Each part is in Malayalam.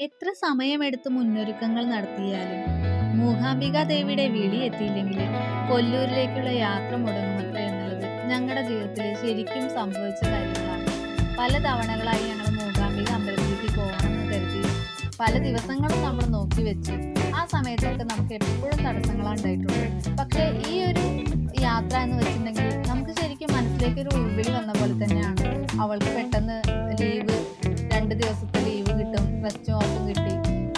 എത്ര സമയമെടുത്ത് മുന്നൊരുക്കങ്ങൾ നടത്തിയാലും മൂകാംബിക ദേവിയുടെ വിളി എത്തിയില്ലെങ്കിൽ കൊല്ലൂരിലേക്കുള്ള യാത്ര മുടങ്ങുമത്ര എന്നുള്ളത് ഞങ്ങളുടെ ജീവിതത്തിൽ ശരിക്കും സംഭവിച്ച കാര്യങ്ങളാണ്. പല തവണകളായി ഞങ്ങൾ മൂകാംബിക അമ്പലത്തിലേക്ക് പോകണമെന്ന് കരുതി പല ദിവസങ്ങളും നമ്മൾ നോക്കി വെച്ചു. ആ സമയത്തൊക്കെ നമുക്ക് എപ്പോഴും തടസ്സങ്ങളാണ് ഉണ്ടായിട്ടുള്ളത്. പക്ഷേ ഈ ഒരു യാത്ര എന്ന് വെച്ചിട്ടുണ്ടെങ്കിൽ നമുക്ക് ശരിക്കും മനസ്സിലേക്ക് ഒരു ഉൾവിളി വന്ന പോലെ തന്നെയാണ്. അവൾക്ക് പെട്ടെന്ന് ലീവ് 2 ദിവസത്തെ ലീവ് കിട്ടും, റെസ്റ്റും ഓഫും കിട്ടി.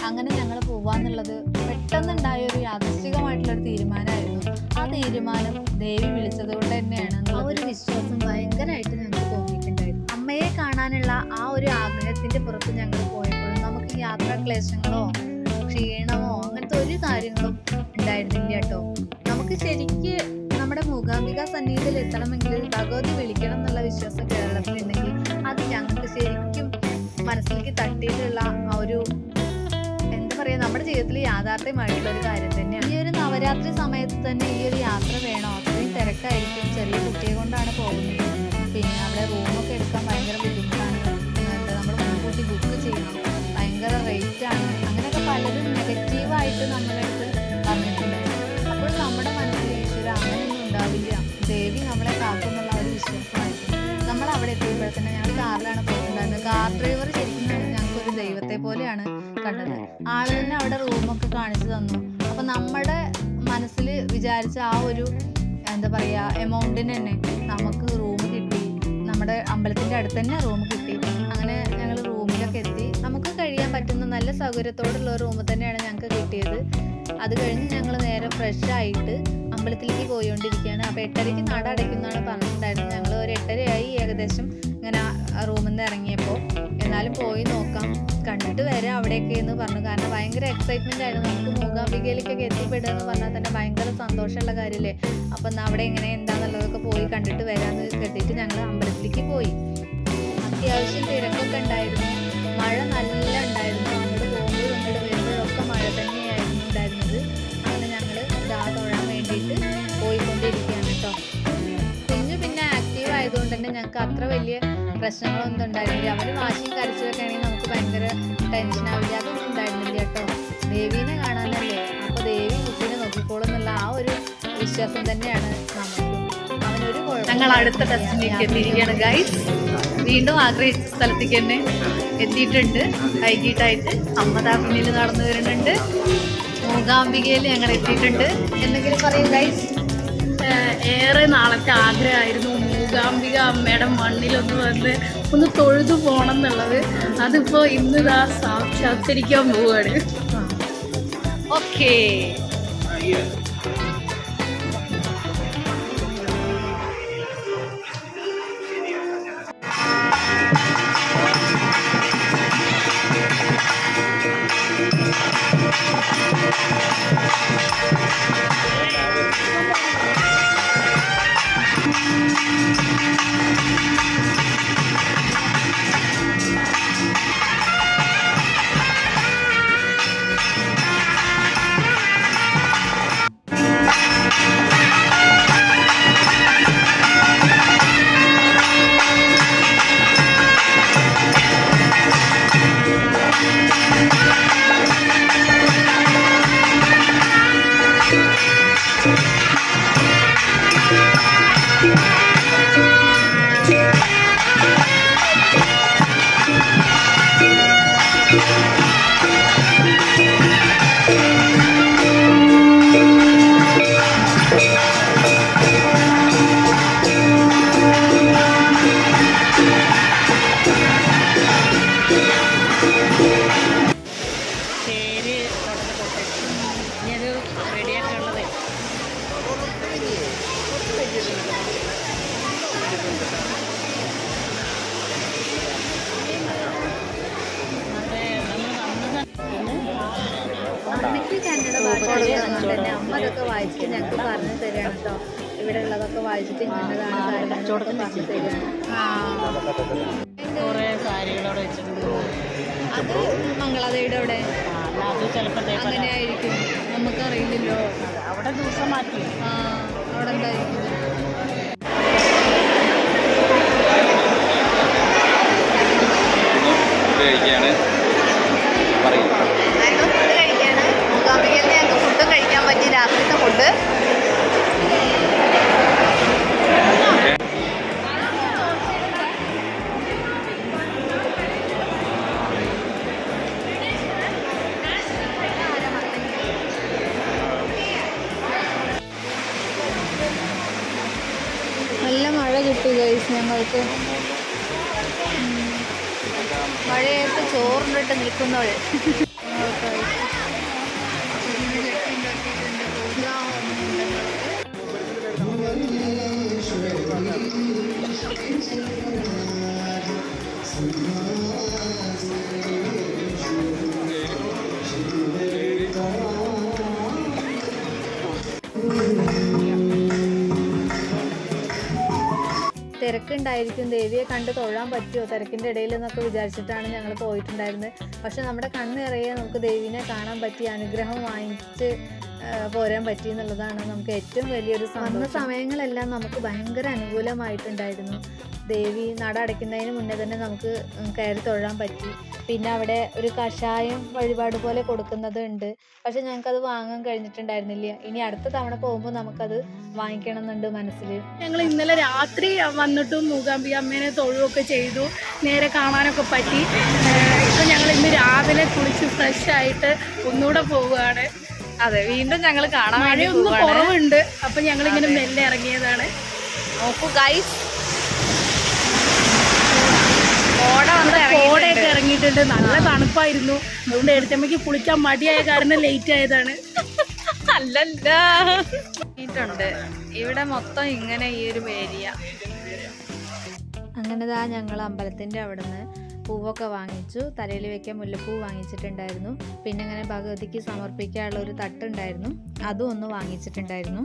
അങ്ങനെ ഞങ്ങൾ പോവാന്നുള്ളത് പെട്ടെന്നുണ്ടായ ഒരു യാദൃശ്ചികമായിട്ടുള്ളൊരു തീരുമാനമായിരുന്നു. ആ തീരുമാനം ദേവി വിളിച്ചത് കൊണ്ട് തന്നെയാണ്. ആ ഒരു വിശ്വാസം ഭയങ്കരമായിട്ട് ഞങ്ങൾക്ക് തോന്നിയിട്ടുണ്ടായിരുന്നു. അമ്മയെ കാണാനുള്ള ആ ഒരു ആഗ്രഹത്തിന്റെ പുറത്ത് ഞങ്ങൾ പോയപ്പോഴും നമുക്ക് യാത്രാ ക്ലേശങ്ങളോ ക്ഷീണമോ അങ്ങനത്തെ ഒരു കാര്യങ്ങളും ഉണ്ടായിരുന്നില്ല കേട്ടോ. നമുക്ക് ശരിക്ക് നമ്മുടെ മൂകാംബിക സന്നിധിയിൽ എത്തണമെങ്കിൽ ഭഗവതി വിളിക്കണം എന്നുള്ള വിശ്വാസം കേരളത്തിലുണ്ടെങ്കിൽ അത് ഞങ്ങൾക്ക് ശരിക്കും മനസ്സിലേക്ക് തട്ടിയിട്ടുള്ള ആ ഒരു എന്താ പറയുക, നമ്മുടെ ജീവിതത്തിൽ യാഥാർത്ഥ്യമായിട്ടുള്ള ഒരു കാര്യം തന്നെയാണ്. ഈ ഒരു നവരാത്രി സമയത്ത് തന്നെ ഈ ഒരു യാത്ര വേണോ? അത്രയും തിരക്കായിരിക്കും. ചെറിയ കുട്ടിയെ കൊണ്ടാണ് പോകുന്നത്. പിന്നെ അവിടെ റൂമൊക്കെ എടുക്കാൻ ഭയങ്കര ബുദ്ധിമുട്ടാണ്. നമ്മൾ മുൻകൂട്ടി ബുക്ക് ചെയ്യണം, ഭയങ്കര റേറ്റ് ആണ്. അങ്ങനെയൊക്കെ പലരും നെഗറ്റീവായിട്ട് നമ്മുടെ അടുത്ത് പറഞ്ഞിട്ടുണ്ടായിരുന്നു. അപ്പോൾ നമ്മുടെ മനസ്സിൽ ഈശ്വര അങ്ങനെയൊന്നും ഉണ്ടാവില്ല, ദേവി നമ്മളെ കാക്കുന്നുള്ള ഒരു വിശ്വാസമായിരുന്നു. നമ്മൾ അവിടെ എത്തിയപ്പോൾ തന്നെ ഞങ്ങൾ കാറിലാണ് പോയിട്ടുണ്ടായിരുന്നത്. കാർ ഡ്രൈവർ ശരിക്കും ഞങ്ങൾക്കൊരു ദൈവത്തെ പോലെയാണ് കണ്ടത്. ആള് തന്നെ അവിടെ റൂമൊക്കെ കാണിച്ചു തന്നു. അപ്പം നമ്മുടെ മനസ്സിൽ വിചാരിച്ച ആ ഒരു എന്താ പറയുക എമൗണ്ടിന് തന്നെ നമുക്ക് റൂം കിട്ടി. നമ്മുടെ അമ്പലത്തിൻ്റെ അടുത്ത് തന്നെ റൂം കിട്ടി. അങ്ങനെ ഞങ്ങൾ റൂമിലൊക്കെ എത്തി. നമുക്ക് കഴിയാൻ പറ്റുന്ന നല്ല സൗകര്യത്തോടുള്ള റൂം തന്നെയാണ് ഞങ്ങൾക്ക് കിട്ടിയത്. അത് കഴിഞ്ഞ് ഞങ്ങൾ നേരെ ഫ്രഷ് ആയിട്ട് അമ്പലത്തിലേക്ക് പോയിക്കൊണ്ടിരിക്കുകയാണ്. അപ്പോൾ 8:30 നട അടയ്ക്കുന്നതാണ് പറഞ്ഞിട്ടുണ്ടായിരുന്നത്. ഞങ്ങൾ ഒരു 8:30 ഏകദേശം ഇങ്ങനെ റൂമിൽ നിന്ന് ഇറങ്ങിയപ്പോൾ. എന്നാലും പോയി നോക്കാം, കണ്ടിട്ട് വരാം അവിടെയൊക്കെ എന്ന് പറഞ്ഞു. കാരണം ഭയങ്കര എക്സൈറ്റ്മെൻ്റ് ആയിരുന്നു. നമുക്ക് മൂകാംബികയിലേക്കൊക്കെ എത്തിപ്പെടുക എന്ന് പറഞ്ഞാൽ തന്നെ ഭയങ്കര സന്തോഷമുള്ള കാര്യമല്ലേ. അപ്പം എന്നാൽ അവിടെ എങ്ങനെ എന്താണെന്നുള്ളതൊക്കെ പോയി കണ്ടിട്ട് വരാമെന്ന് കരുതിയിട്ട് ഞങ്ങൾ അമ്പലത്തിലേക്ക് പോയി. അത്യാവശ്യം തിരക്കൊക്കെ ഉണ്ടായിരുന്നു. മഴ നല്ല ഉണ്ടായിരുന്നു. അങ്ങോട്ട് പോകുമ്പോഴും അങ്ങോട്ട് വരുമ്പോഴൊക്കെ മഴ തന്നെയായിരുന്നു ഉണ്ടായിരുന്നത്. അങ്ങനെ ഞങ്ങൾ തൊഴാൻ വേണ്ടിയിട്ട് പോയിക്കൊണ്ടിരിക്കുകയാണ് കേട്ടോ. കുഞ്ഞു പിന്നെ ആക്റ്റീവ് ആയതുകൊണ്ട് തന്നെ ഞങ്ങൾക്ക് അത്ര വലിയ പ്രശ്നങ്ങളൊന്നും ഉണ്ടായിരുന്നില്ല. അവർ വാശിയും കരച്ചിലൊക്കെ ആണെങ്കിൽ നമുക്ക് ഭയങ്കര ടെൻഷനാവില്ല, അതൊന്നും ഉണ്ടായിരുന്നില്ല കേട്ടോ. ദേവീനെ കാണാനല്ലേ, അപ്പോൾ ദേവി കുട്ടീനെ നോക്കിക്കോളും എന്നുള്ള ആ ഒരു വിശ്വാസം തന്നെയാണ് നമുക്ക്. അവനൊരു കുഴപ്പം. ഞങ്ങൾ അടുത്ത ഡെസ്റ്റിനേക്ക് എത്തിയിരിക്കുകയാണ് ഗൈസ്. വീണ്ടും ആഗ്രഹിച്ച സ്ഥലത്തേക്ക് തന്നെ എത്തിയിട്ടുണ്ട്. വൈകിട്ടായിട്ട് അമ്മതാ പിന്നിൽ നടന്നു വരുന്നുണ്ട്. മൂകാംബികയിൽ ഞങ്ങൾ എത്തിയിട്ടുണ്ട്. എന്തെങ്കിലും പറയും ഗൈസ്? ഏറെ നാളത്തെ ആഗ്രഹമായിരുന്നു മൂകാംബിക അമ്മയുടെ മണ്ണിലൊന്ന് വന്ന് ഒന്ന് തൊഴുതു പോകണം എന്നുള്ളത്. അതിപ്പോൾ ഇന്നിതാ സാക്ഷാത്കരിക്കാൻ പോവുകയാണ്. ഓക്കേ. അമ്മയ്ക്ക് കന്നഡ ഭാഷ അറിയാവുന്നതുകൊണ്ട് തന്നെ അമ്മ അതൊക്കെ വായിച്ചിട്ട് ഞങ്ങൾക്ക് പറഞ്ഞു തരികയാണ് കേട്ടോ. ഇവിടെ ഉള്ളതൊക്കെ വായിച്ചിട്ട് ഇന്നതാണ് കാര്യങ്ങളൊക്കെ പറഞ്ഞു തരികയാണ്. അത് മംഗളാദേവിയുടെ അവിടെ അങ്ങനെ ആയിരിക്കും, നമുക്കറിയില്ലല്ലോ. അവിടെ ദിവസം മാറ്റി അവിടെ എന്തായിരിക്കും. കഴിക്കുകയാണ്. ഞങ്ങൾക്ക്. മഴയത്ത് ചോറിനിട്ട് നിൽക്കുന്നവൾ തിരക്കുണ്ടായിരിക്കും, ദേവിയെ കണ്ട് തൊഴാൻ പറ്റുമോ തിരക്കിൻ്റെ ഇടയിൽ എന്നൊക്കെ വിചാരിച്ചിട്ടാണ് ഞങ്ങൾ പോയിട്ടുണ്ടായിരുന്നത്. പക്ഷെ നമ്മുടെ കണ്ണിറയെ നമുക്ക് ദേവീനെ കാണാൻ പറ്റി, അനുഗ്രഹം വാങ്ങിച്ച് പോരാൻ പറ്റി എന്നുള്ളതാണ് നമുക്ക് ഏറ്റവും വലിയൊരു വന്ന സമയങ്ങളെല്ലാം നമുക്ക് ഭയങ്കര അനുകൂലമായിട്ടുണ്ടായിരുന്നു. ദേവി നട അടയ്ക്കുന്നതിന് മുന്നേ തന്നെ നമുക്ക് കയറി തൊഴാൻ പറ്റി. പിന്നെ അവിടെ ഒരു കഷായം വഴിപാട് പോലെ കൊടുക്കുന്നത് ഉണ്ട്. പക്ഷെ ഞങ്ങൾക്കത് വാങ്ങാൻ കഴിഞ്ഞിട്ടുണ്ടായിരുന്നില്ല. ഇനി അടുത്ത തവണ പോകുമ്പോൾ നമുക്കത് വാങ്ങിക്കണം എന്നുണ്ട് മനസ്സിൽ. ഞങ്ങൾ ഇന്നലെ രാത്രി വന്നിട്ടും മൂകാംബിക അമ്മേനെ തൊഴുവൊക്കെ ചെയ്തു, നേരെ കാണാനൊക്കെ പറ്റി. ഇപ്പം ഞങ്ങൾ ഇന്ന് രാവിലെ കുളിച്ച് ഫ്രഷ് ആയിട്ട് ഒന്നുകൂടെ പോവുകയാണ്. അതെ, വീണ്ടും ഞങ്ങൾ കാണാൻ മഴയൊന്നും കുറവുണ്ട്. അപ്പം ഞങ്ങളിങ്ങനെ മെല്ലെ ഇറങ്ങിയതാണ്. നോക്കൂ ഗൈസ്, കോടയൊക്കെ ഇറങ്ങിയിട്ടുണ്ട്. നല്ല തണുപ്പായിരുന്നു. അതുകൊണ്ട് എടുത്തമ്മയ്ക്ക് കുളിക്കാൻ മടിയായ കാരണം ലേറ്റ് ആയതാണ്. അല്ലല്ല, ഇവിടെ മൊത്തം ഇങ്ങനെ ഈ ഒരു ഏരിയ. അങ്ങനെതാ ഞങ്ങൾ അമ്പലത്തിൻ്റെ അവിടെ നിന്ന് പൂവൊക്കെ വാങ്ങിച്ചു. തലയിൽ വെക്കാൻ മുല്ലപ്പൂ വാങ്ങിച്ചിട്ടുണ്ടായിരുന്നു. പിന്നെ അങ്ങനെ ഭഗവതിക്ക് സമർപ്പിക്കാനുള്ള ഒരു തട്ടുണ്ടായിരുന്നു, അതും ഒന്ന് വാങ്ങിച്ചിട്ടുണ്ടായിരുന്നു.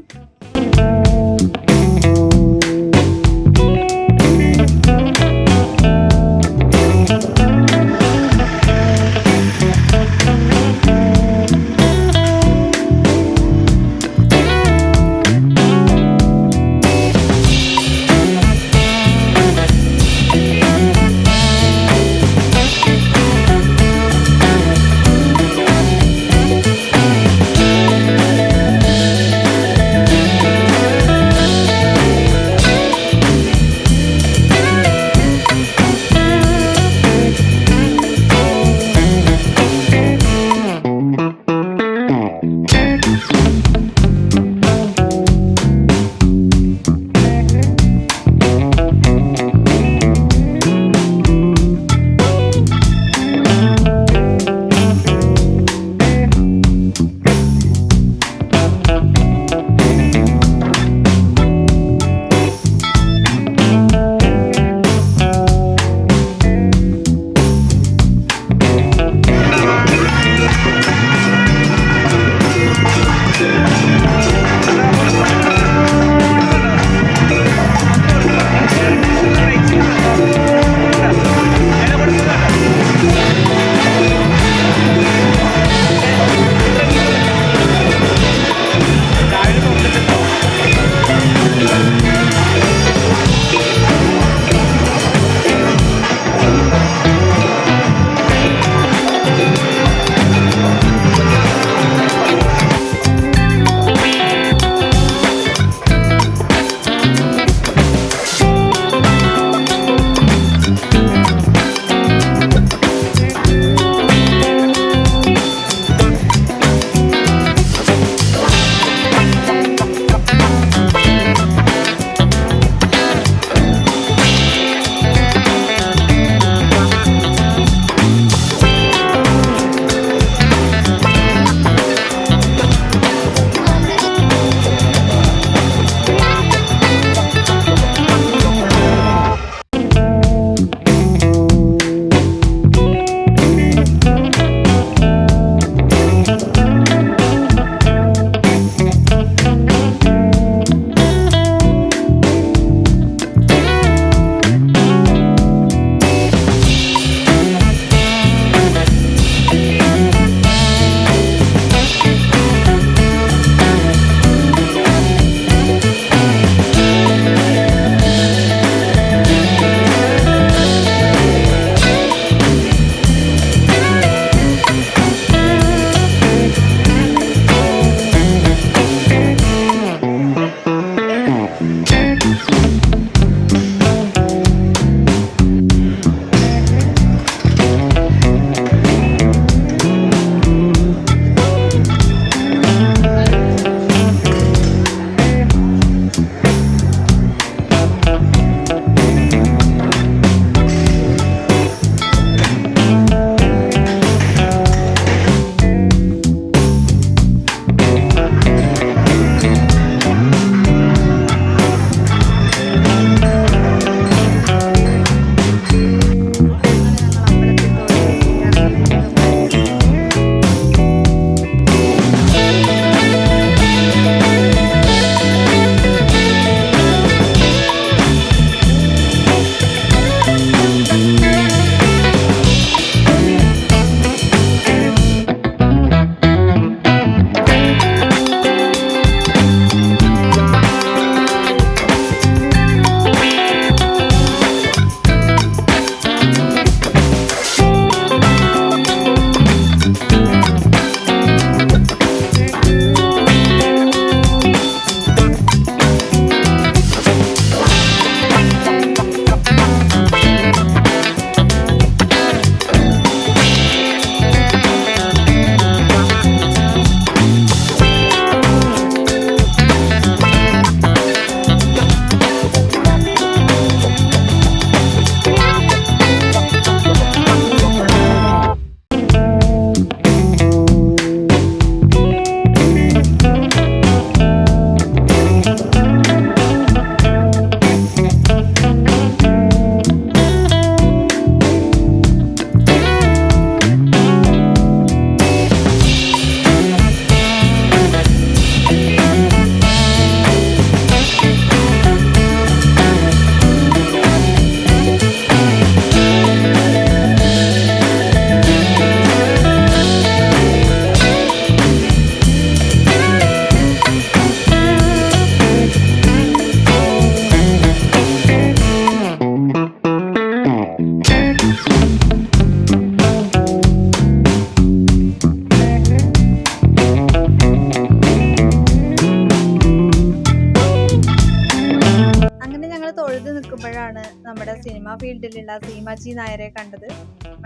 തൊഴുത് നിൽക്കുമ്പോഴാണ് നമ്മുടെ സിനിമ ഫീൽഡിലുള്ള സീമാജി നായരെ കണ്ടത്.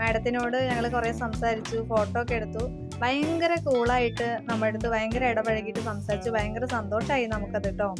മാഡത്തിനോട് ഞങ്ങൾ കുറേ സംസാരിച്ചു, ഫോട്ടോ ഒക്കെ എടുത്തു. ഭയങ്കര കൂളായിട്ട് നമ്മുടെ അടുത്ത് ഭയങ്കര ഇടപഴകിയിട്ട് സംസാരിച്ചു. ഭയങ്കര സന്തോഷമായി നമുക്കത് കേട്ടോ.